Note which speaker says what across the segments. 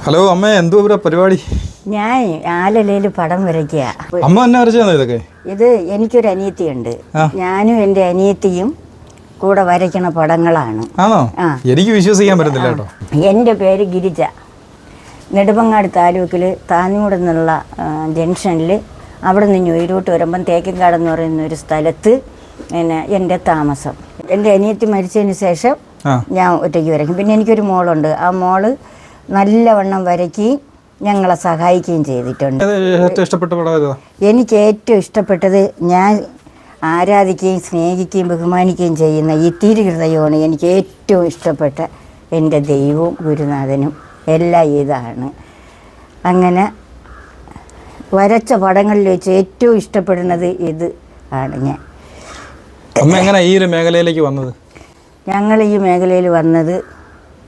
Speaker 1: Hello അമ്മ, എന്തോ ഇവിടെ പരിപാടി?
Speaker 2: ഞാൻ ആലലയിൽ പടം വരയ്ക്കുക.
Speaker 1: അമ്മ തന്നെ വരച്ചതാണോ ഇതൊക്കെ?
Speaker 2: ഇത് എനിക്കൊരു അനിയത്തിയുണ്ട്. ഞാനും എൻ്റെ അനിയത്തിയും കൂടെ വരയ്ക്കണ പടങ്ങളാണ്.
Speaker 1: ആണോ? എനിക്ക് വിശ്വസിക്കാൻ പറ്റത്തില്ല കേട്ടോ.
Speaker 2: എൻ്റെ പേര് ഗിരിജ. നെടുമങ്ങാട് താലൂക്കിൽ താന്നിമൂട് എന്നുള്ള ജംഗ്ഷനിൽ അവിടെ നിന്ന് ഉയരോട്ട് വരുമ്പം തേക്കൻകാട് എന്ന് പറയുന്ന ഒരു സ്ഥലത്ത് എൻ്റെ താമസം. എൻ്റെ അനിയത്തി മരിച്ചതിന് ശേഷം ഞാൻ ഒറ്റയ്ക്ക് വരയ്ക്കും. പിന്നെ എനിക്കൊരു മോളുണ്ട്. ആ മോള് നല്ലവണ്ണം വരയ്ക്കുകയും ഞങ്ങളെ സഹായിക്കുകയും ചെയ്തിട്ടുണ്ട്. എനിക്ക് ഏറ്റവും ഇഷ്ടപ്പെട്ടത് ഞാൻ ആരാധിക്കുകയും സ്നേഹിക്കുകയും ബഹുമാനിക്കുകയും ചെയ്യുന്ന ഈ തിരുഹൃദയമാണ് എനിക്ക് ഏറ്റവും ഇഷ്ടപ്പെട്ട എൻ്റെ ദൈവവും ഗുരുനാഥനും എല്ലാം ഇതാണ്. അങ്ങനെ വരച്ച പടങ്ങളിൽ വെച്ച് ഏറ്റവും ഇഷ്ടപ്പെടുന്നത് ഇത് ആണ്.
Speaker 1: അമ്മ എങ്ങനെ ഈ ഒരു മേഖലയിലേക്ക് വന്നത്?
Speaker 2: ഞങ്ങൾ ഈ മേഖലയിൽ വന്നത്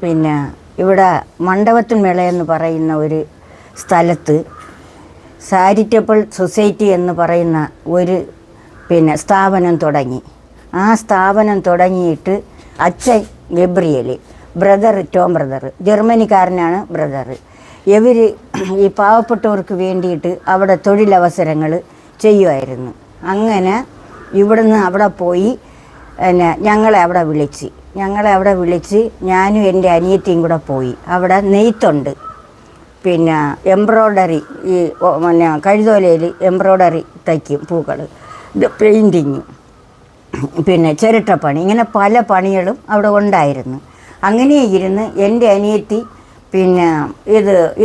Speaker 2: പിന്നെ ഇവിടെ മണ്ഡപത്തുൻ മേള എന്ന് പറയുന്ന ഒരു സ്ഥലത്ത് ചാരിറ്റബിൾ സൊസൈറ്റി എന്ന് പറയുന്ന ഒരു സ്ഥാപനം തുടങ്ങി. ആ സ്ഥാപനം തുടങ്ങിയിട്ട് അച്ഛൻ ഗബ്രിയേൽ, ബ്രദർ ടോം ബ്രദർ, ജർമ്മനിക്കാരനാണ് ബ്രദർ. ഇവർ ഈ പാവപ്പെട്ടവർക്ക് വേണ്ടിയിട്ട് അവിടെ തൊഴിലവസരങ്ങൾ ചെയ്യുമായിരുന്നു. അങ്ങനെ ഇവിടുന്ന് അവിടെ പോയി ഞങ്ങളെ അവിടെ വിളിച്ച് ഞാനും എൻ്റെ അനിയത്തിയും കൂടെ പോയി. അവിടെ നെയ്ത്തുണ്ട്, പിന്നെ എംബ്രോയ്ഡറി, ഈ കഴുതോലയിൽ എംബ്രോയ്ഡറി തയ്ക്കും, പൂക്കൾ, പെയിൻറ്റിങ്, പിന്നെ ചിരട്ടപ്പണി, ഇങ്ങനെ പല പണികളും അവിടെ ഉണ്ടായിരുന്നു. അങ്ങനെ ഇരുന്ന് എൻ്റെ അനിയത്തി പിന്നെ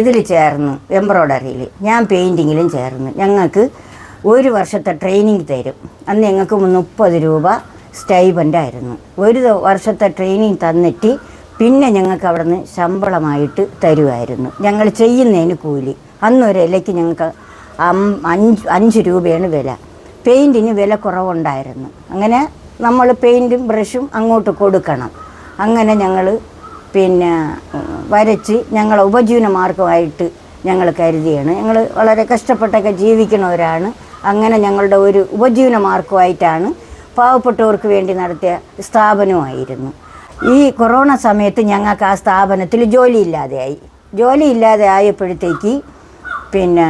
Speaker 2: ഇതിൽ ചേർന്നു, എംബ്രോയ്ഡറിയിൽ, ഞാൻ പെയിൻറ്റിങ്ങിലും ചേർന്നു. ഞങ്ങൾക്ക് ഒരു വർഷത്തെ ട്രെയിനിങ് തരും. അന്ന് ഞങ്ങൾക്ക് 30 രൂപ സ്റ്റൈബൻ്റായിരുന്നു. ഒരു വർഷത്തെ ട്രെയിനിങ് തന്നിട്ട് പിന്നെ ഞങ്ങൾക്ക് അവിടെ നിന്ന് ശമ്പളമായിട്ട് തരുമായിരുന്നു. ഞങ്ങൾ ചെയ്യുന്നതിന് കൂലി. അന്നൊരു ഇലയ്ക്ക് ഞങ്ങൾക്ക് 5 രൂപയാണ് വില. പെയിൻറ്റിന് വില കുറവുണ്ടായിരുന്നു. അങ്ങനെ നമ്മൾ പെയിൻറ്റും ബ്രഷും അങ്ങോട്ട് കൊടുക്കണം. അങ്ങനെ ഞങ്ങൾ പിന്നെ വരച്ച് ഞങ്ങളെ ഉപജീവന മാർഗമായിട്ട് ഞങ്ങൾ കരുതിയാണ്. ഞങ്ങൾ വളരെ കഷ്ടപ്പെട്ടൊക്കെ ജീവിക്കുന്നവരാണ്. അങ്ങനെ ഞങ്ങളുടെ ഒരു ഉപജീവന മാർഗമായിട്ടാണ് പാവപ്പെട്ടവർക്ക് വേണ്ടി നടത്തിയ സ്ഥാപനമായിരുന്നു. ഈ കൊറോണ സമയത്ത് ഞങ്ങൾക്ക് ആ സ്ഥാപനത്തിൽ ജോലിയില്ലാതെ ആയപ്പോഴത്തേക്ക് പിന്നെ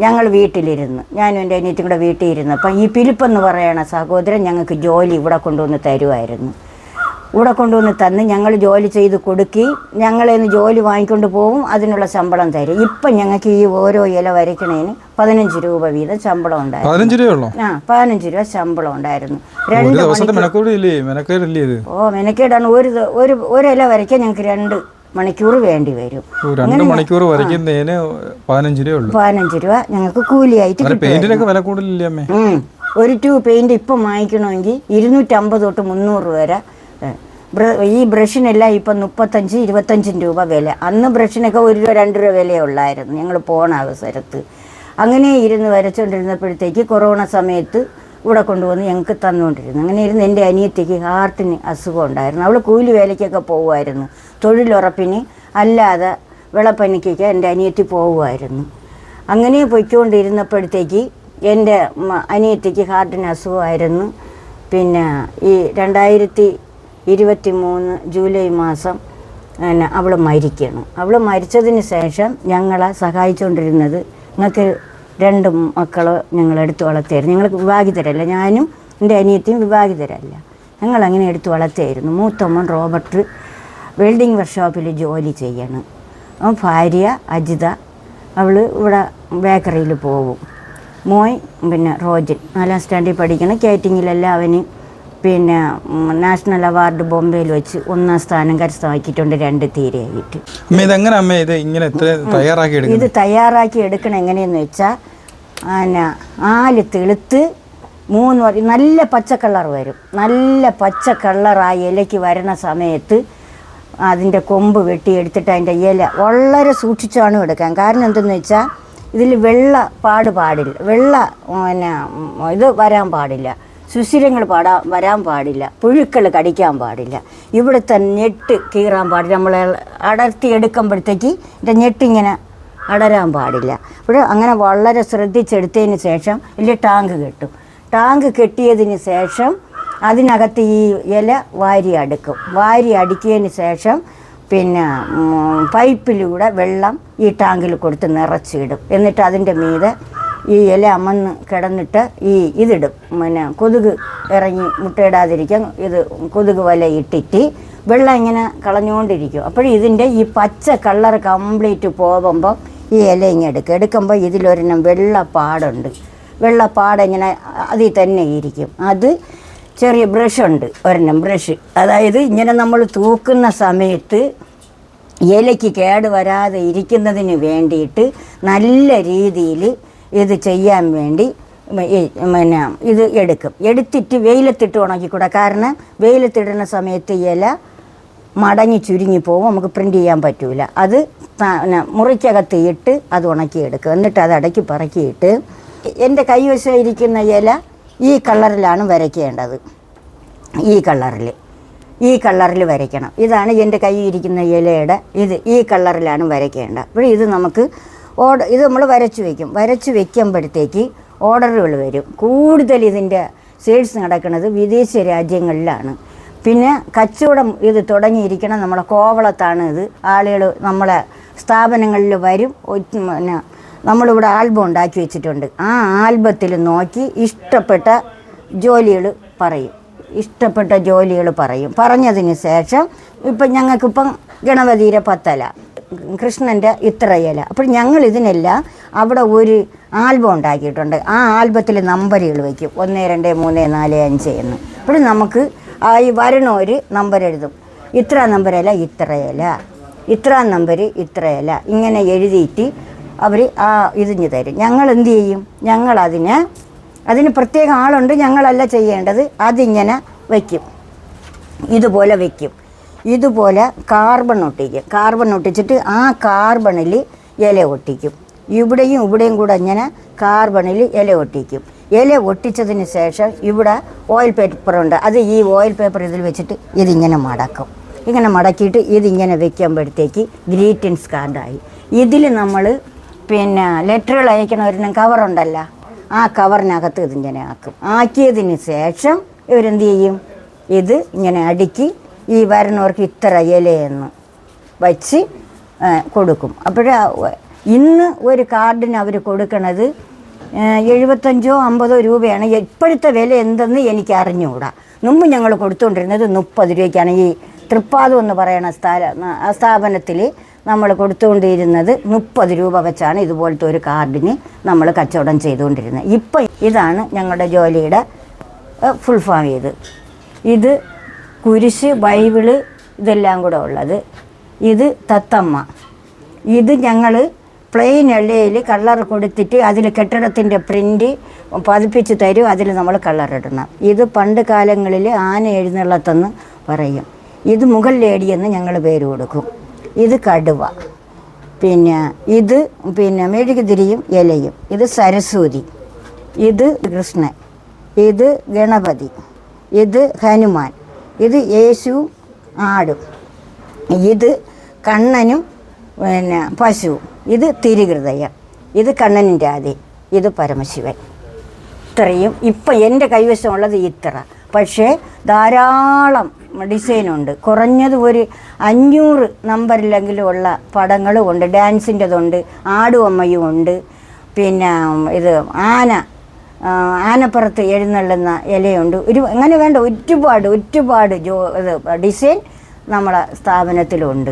Speaker 2: ഞങ്ങൾ വീട്ടിലിരുന്ന്, ഞാനും എൻ്റെ അനിയത്തിയും കൂടെ വീട്ടിൽ ഇരുന്ന്, അപ്പം ഈ ഫിലിപ്പെന്ന് പറയണ സഹോദരൻ ഞങ്ങൾക്ക് ജോലി ഇവിടെ കൊണ്ടുവന്ന് തരുമായിരുന്നു. ഇവിടെ കൊണ്ടുവന്ന് തന്ന് ഞങ്ങൾ ജോലി ചെയ്ത് കൊടുക്കുകയും ഞങ്ങളേന്ന് ജോലി വാങ്ങിക്കൊണ്ട് പോകും, അതിനുള്ള ശമ്പളം തരും. ഇപ്പം ഞങ്ങൾക്ക് ഈ ഓരോ ഇല വരയ്ക്കണേന് 15 രൂപ വീതം ശമ്പളം ഉണ്ടായിരുന്നു. 15 രൂപ ശമ്പളം ഉണ്ടായിരുന്നു. 2 മെനക്കേടാണ്. ഒരു ഇല വരയ്ക്കാൻ ഞങ്ങൾക്ക് 2 മണിക്കൂർ വേണ്ടി വരും.
Speaker 1: 2 മണിക്കൂർ വരയ്ക്കുന്നതിന്
Speaker 2: 15 രൂപ ഞങ്ങൾക്ക് കൂലിയായിട്ട് കിട്ടും. ഒരു ട്യൂബ് പെയിന്റ് ഇപ്പം വാങ്ങിക്കണമെങ്കിൽ 250 തൊട്ട് 300 വരെ. ഈ ബ്രഷിനെല്ലാം ഇപ്പം 35-25 രൂപ വില. അന്ന് ബ്രഷിനൊക്കെ 1 രൂപ 2 രൂപ വിലയേ ഉള്ളായിരുന്നു ഞങ്ങൾ പോണ അവസരത്ത്. അങ്ങനെ ഇരുന്ന് വരച്ചുകൊണ്ടിരുന്നപ്പോഴത്തേക്ക് കൊറോണ സമയത്ത് ഇവിടെ കൊണ്ടുവന്ന് ഞങ്ങൾക്ക് തന്നുകൊണ്ടിരുന്നു. അങ്ങനെ ഇരുന്ന് എൻ്റെ അനിയത്തിക്ക് ഹാർട്ടിന് അസുഖം ഉണ്ടായിരുന്നു. അവൾ കൂലി വേലയ്ക്കൊക്കെ പോകുമായിരുന്നു. തൊഴിലുറപ്പിന് അല്ലാതെ വിളപ്പണിക്കൊക്കെ എൻ്റെ അനിയത്തി പോകുമായിരുന്നു. അങ്ങനെ പൊയ്ക്കൊണ്ടിരുന്നപ്പോഴത്തേക്ക് എൻ്റെ അനിയത്തിക്ക് ഹാർട്ടിന് അസുഖമായിരുന്നു. പിന്നെ ഈ 2023 ജൂലൈ മാസം അവൾ മരിക്കണം. അവൾ മരിച്ചതിന് ശേഷം ഞങ്ങളെ സഹായിച്ചുകൊണ്ടിരുന്നത്, നിങ്ങൾക്ക് 2 മക്കൾ ഞങ്ങളെടുത്ത് വളർത്തിയായിരുന്നു. ഞങ്ങൾക്ക് വിവാഹിതരല്ല, ഞാനും എൻ്റെ അനിയത്തിയും വിവാഹിതരല്ല. ഞങ്ങളങ്ങനെ എടുത്ത് വളർത്തിയായിരുന്നു. മൂത്തമ്മൻ റോബർട്ട് വെൽഡിങ് വർക്ക്ഷോപ്പിൽ ജോലി ചെയ്യണം. ഭാര്യ അജിത, അവൾ ഇവിടെ ബേക്കറിയിൽ പോകും. മോയ് പിന്നെ റോജൻ 4ാം സ്റ്റാൻഡേർഡിൽ പഠിക്കണം. കാറ്റിങ്ങിലെല്ലാം അവന് പിന്നെ നാഷണൽ അവാർഡ് ബോംബെയിൽ വെച്ച് 1ാം സ്ഥാനം കരസ്ഥമാക്കിയിട്ടുണ്ട് 2 തീരെയായിട്ട്. ഇത് തയ്യാറാക്കി എടുക്കണം എങ്ങനെയെന്ന് വെച്ചാൽ ആല് തെളുത്ത് 3 നല്ല പച്ചക്കളർ വരും. നല്ല പച്ചക്കളറായി ഇലയ്ക്ക് വരണ സമയത്ത് അതിൻ്റെ കൊമ്പ് വെട്ടിയെടുത്തിട്ട് അതിൻ്റെ ഇല വളരെ സൂക്ഷിച്ചാണ് എടുക്കാൻ. കാരണം എന്തെന്ന് വെച്ചാൽ ഇതിൽ വെള്ള പാടില്ല, ഇത് വരാൻ പാടില്ല, സുഷിരങ്ങൾ വരാൻ പാടില്ല, പുഴുക്കൾ കടിക്കാൻ പാടില്ല, ഇവിടുത്തെ ഞെട്ട് കീറാൻ പാടില്ല. നമ്മൾ അടർത്തി എടുക്കുമ്പോഴത്തേക്ക് ഇതിൻ്റെ ഞെട്ടിങ്ങനെ അടരാൻ പാടില്ല. അപ്പോൾ അങ്ങനെ വളരെ ശ്രദ്ധിച്ചെടുത്തതിന് ശേഷം വലിയ ടാങ്ക് കെട്ടും. ടാങ്ക് കെട്ടിയതിന് ശേഷം അതിനകത്ത് ഈ ഇല വാരി അടുക്കും. വാരി അടുക്കിയതിന് ശേഷം പിന്നെ പൈപ്പിലൂടെ വെള്ളം ഈ ടാങ്കിൽ കൊടുത്ത് നിറച്ചിടും. എന്നിട്ട് അതിൻ്റെ മീതെ ഈ ഇല അമന്ന് കിടന്നിട്ട് ഇതിടും. പിന്നെ കൊതുക് ഇറങ്ങി മുട്ടയിടാതിരിക്കാൻ ഇത് കൊതുക് വല ഇട്ടിട്ട് വെള്ളം ഇങ്ങനെ കളഞ്ഞുകൊണ്ടിരിക്കും. അപ്പോൾ ഇതിൻ്റെ ഈ പച്ച കളർ കംപ്ലീറ്റ് പോകുമ്പോൾ ഈ ഇല ഇങ്ങനെ എടുക്കുമ്പോൾ ഇതിലൊരെണ്ണം വെള്ളപ്പാടുണ്ട്. വെള്ളപ്പാട് ഇങ്ങനെ അതിൽ തന്നെ ഇരിക്കും. അത് ചെറിയ ബ്രഷുണ്ട്, ഒരെണ്ണം ബ്രഷ്. അതായത് ഇങ്ങനെ നമ്മൾ തൂക്കുന്ന സമയത്ത് ഇലയ്ക്ക് കേട് വരാതെ ഇരിക്കുന്നതിന് വേണ്ടിയിട്ട് നല്ല രീതിയിൽ ഇത് ചെയ്യാൻ വേണ്ടി പിന്നെ ഇത് എടുത്തിട്ട് വെയിലത്തിട്ട് ഉണക്കിക്കൂടാ. കാരണം വെയിലത്തിടുന്ന സമയത്ത് ഇല മടങ്ങി ചുരുങ്ങി പോകും, നമുക്ക് പ്രിൻ്റ് ചെയ്യാൻ പറ്റൂല. അത് മുറിക്കകത്ത് ഇട്ട് അത് ഉണക്കിയെടുക്കുക. എന്നിട്ട് അത് അടക്കി പറക്കിയിട്ട് എൻ്റെ കൈവശം ഇരിക്കുന്ന ഇല ഈ കളറിലാണ് വരയ്ക്കേണ്ടത്. ഈ കളറിൽ വരയ്ക്കണം. ഇതാണ് എൻ്റെ കയ്യിൽ ഇരിക്കുന്ന ഇലയുടെ ഈ കളറിലാണ് വരയ്ക്കേണ്ടത്. അപ്പോൾ ഇത് നമുക്ക് ഇത് നമ്മൾ വരച്ച് വയ്ക്കുമ്പോഴത്തേക്ക് ഓർഡറുകൾ വരും. കൂടുതൽ ഇതിൻ്റെ സെയിൽസ് നടക്കുന്നത് വിദേശ രാജ്യങ്ങളിലാണ്. പിന്നെ കച്ചവടം ഇത് തുടങ്ങിയിരിക്കണം നമ്മളെ കോവളത്താണ്. ഇത് ആളുകൾ നമ്മളെ സ്ഥാപനങ്ങളിൽ വരും. പിന്നെ നമ്മളിവിടെ ആൽബം ഉണ്ടാക്കി വെച്ചിട്ടുണ്ട്. ആ ആൽബത്തിൽ നോക്കി ഇഷ്ടപ്പെട്ട ജോലികൾ പറയും. പറഞ്ഞതിന് ശേഷം ഇപ്പം ഞങ്ങൾക്കിപ്പം ഗണപതിയുടെ 10 ഇല, കൃഷ്ണൻ്റെ ഇത്ര ഇല. അപ്പോൾ ഞങ്ങൾ ഇതിനെല്ലാം അവിടെ ഒരു ആൽബം ഉണ്ടാക്കിയിട്ടുണ്ട്. ആ ആൽബത്തിൽ നമ്പറുകൾ വയ്ക്കും, 1 2 3 4 5 എന്ന്. അപ്പോൾ നമുക്ക് ഈ വരണൊരു നമ്പർ എഴുതും. ഇത്ര നമ്പരല്ല ഇത്ര ഇല, ഇത്ര നമ്പർ ഇത്ര ഇല, ഇങ്ങനെ എഴുതിയിട്ട് അവർ ഇതിഞ്ഞ് തരും. ഞങ്ങൾ എന്ത് ചെയ്യും? അതിന് പ്രത്യേക ആളുണ്ട്, ഞങ്ങളല്ല ചെയ്യേണ്ടത്. അതിങ്ങനെ വയ്ക്കും, ഇതുപോലെ വയ്ക്കും. ഇതുപോലെ കാർബൺ ഒട്ടിച്ചിട്ട് ആ കാർബണിൽ ഇല ഒട്ടിക്കും. ഇവിടെയും കൂടെ ഇങ്ങനെ കാർബണിൽ ഇല ഒട്ടിക്കും. ഇല ഒട്ടിച്ചതിന് ശേഷം ഇവിടെ ഓയിൽ പേപ്പറുണ്ട്. അത് ഈ ഓയിൽ പേപ്പർ ഇതിൽ വെച്ചിട്ട് ഇതിങ്ങനെ മടക്കും. ഇങ്ങനെ മടക്കിയിട്ട് ഇതിങ്ങനെ വെക്കുമ്പോഴത്തേക്ക് ഗ്രീറ്റിൻസ് കാർഡായി. ഇതിൽ നമ്മൾ പിന്നെ ലെറ്ററുകൾ അയക്കണ ഒരു കവറുണ്ടല്ലോ, ആ കവറിനകത്ത് ഇതിങ്ങനെ ആക്കിയതിന് ശേഷം ഇവരെന്ത് ചെയ്യും? ഇത് ഇങ്ങനെ അടുക്കി ഈ വരുന്നവർക്ക് ഇത്ര ഇലയെന്ന് വച്ച് കൊടുക്കും. ഇന്ന് ഒരു കാർഡിന് അവർ കൊടുക്കണത് 75 50 രൂപയാണ്. ഇപ്പോഴത്തെ വില എന്തെന്ന് എനിക്ക് അറിഞ്ഞുകൂടാ. മുമ്പ് ഞങ്ങൾ കൊടുത്തുകൊണ്ടിരുന്നത് 30 രൂപയ്ക്കാണ്. ഈ തൃപ്പാദം എന്ന് പറയുന്ന സ്ഥാപനത്തിൽ നമ്മൾ കൊടുത്തുകൊണ്ടിരുന്നത് 30 രൂപ വെച്ചാണ് ഇതുപോലത്തെ ഒരു കാർഡിന് നമ്മൾ കച്ചവടം ചെയ്തുകൊണ്ടിരുന്നത്. ഇപ്പം ഇതാണ് ഞങ്ങളുടെ ജോലിയുടെ ഫുൾ ഫോം. ഇത് കുരിശ്, ബൈബിള് ഇതെല്ലാം കൂടെ ഉള്ളത്. ഇത് തത്തമ്മ. ഇത് ഞങ്ങൾ പ്ലെയിൻ ഇലയിൽ കളർ കൊടുത്തിട്ട് അതിൽ കെട്ടിടത്തിൻ്റെ പ്രിൻ്റ് പതിപ്പിച്ച് തരും. അതിൽ നമ്മൾ കളറിടണം. ഇത് പണ്ട് കാലങ്ങളിൽ ആന എഴുന്നള്ളത്തെന്ന് പറയും. ഇത് മുഗൾ ലേഡിയെന്ന് ഞങ്ങൾ പേര് കൊടുക്കും. ഇത് കടുവ. ഇത് മെഴുകുതിരിയും ഇലയും. ഇത് സരസ്വതി. ഇത് കൃഷ്ണൻ. ഇത് ഗണപതി. ഇത് ഹനുമാൻ. ഇത് യേശുവും ആടും. ഇത് കണ്ണനും പശുവും. ഇത് തിരുഹൃദയം. ഇത് കണ്ണനിൻ്റെ ആദി. ഇത് പരമശിവൻ. ഇത്രയും ഇപ്പം എൻ്റെ കൈവശമുള്ളത് ഇത്ര. പക്ഷേ ധാരാളം ഡിസൈനുണ്ട്. കുറഞ്ഞത് ഒരു 500 നമ്പറിലെങ്കിലും ഉള്ള പടങ്ങളും ഉണ്ട്. ഡാൻസിൻ്റെതുണ്ട്, ആടുവമ്മയും ഉണ്ട്. ഇത് ആനപ്പുറത്ത് എഴുന്നള്ളുന്ന ഇലയുണ്ട്. അങ്ങനെ വേണ്ട ഒരുപാട് ഡിസൈൻ നമ്മളെ സ്ഥാപനത്തിലുണ്ട്.